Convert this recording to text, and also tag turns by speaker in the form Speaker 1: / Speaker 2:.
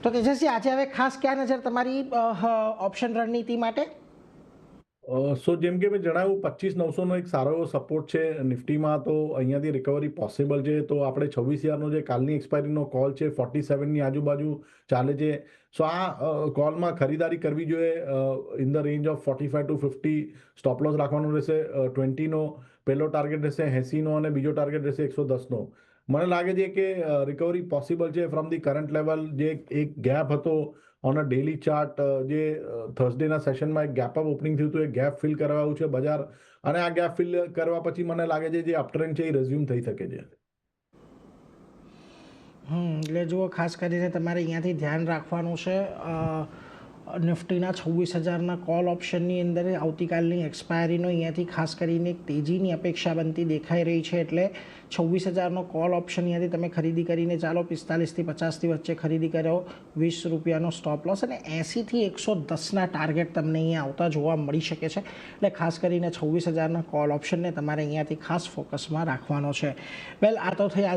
Speaker 1: તો તેજસ્વી, આજે હવે ખાસ ક્યાં નજર તમારી ઓપ્શન રણનીતિ માટે?
Speaker 2: સો જેમ કે મેં જણાવ્યું 25,900નો એક સારો એવો સપોર્ટ છે નિફ્ટીમાં, તો અહીંયાથી રિકવરી પોસિબલ છે. તો આપણે 26,000નો જે કાલની એક્સપાયરીનો કોલ છે 47ની આજુબાજુ ચાલે છે. સો આ કોલમાં ખરીદારી કરવી જોઈએ in the range of 45 to 50. Stop loss રાખવાનો રહેશે 20નો પહેલો ટાર્ગેટ રહેશે, 80નો અને બીજો ટાર્ગેટ રહેશે 110નો. મને લાગે છે કે રિકવરી પોસિબલ છે ફ્રોમ ધી કરંટ લેવલ. જે એક ગેપ હતો ઓન અ ડેલી ચાર્ટ, જે થર્સડેના સેશનમાં એક ગેપ અપ ઓપનિંગ થયું હતું, એ ગેપ ફિલ કરવાયું છે બજાર, અને આ ગેપ ફિલ કરવા પછી મને લાગે છે જે અપટ્રેન્ડ છે એ રેઝ્યુમ થઈ શકે છે.
Speaker 1: એટલે જુઓ, ખાસ કરીને તમારે અહીંયાથી ધ્યાન રાખવાનું છે. નિફ્ટીના 26,000ના કોલ ઓપ્શનની અંદર આવતીકાલની એક્સપાયરીનો અહીંયાથી ખાસ કરીને એક તેજીની અપેક્ષા બનતી દેખાઈ રહી છે. એટલે 26,000નો કોલ ઓપ્શન અહીંયાથી તમે ખરીદી કરીને ચાલો 45થી 50ની વચ્ચે ખરીદી કરો, ₹20નો સ્ટોપ લોસ, અને 80થી 110ના ટાર્ગેટ તમને અહીંયા આવતા જોવા મળી શકે છે. એટલે ખાસ કરીને 26,000ના કોલ ઓપ્શનને તમારે અહીંયાથી ખાસ ફોકસમાં રાખવાનો છે. વેલ, આ તો થઈ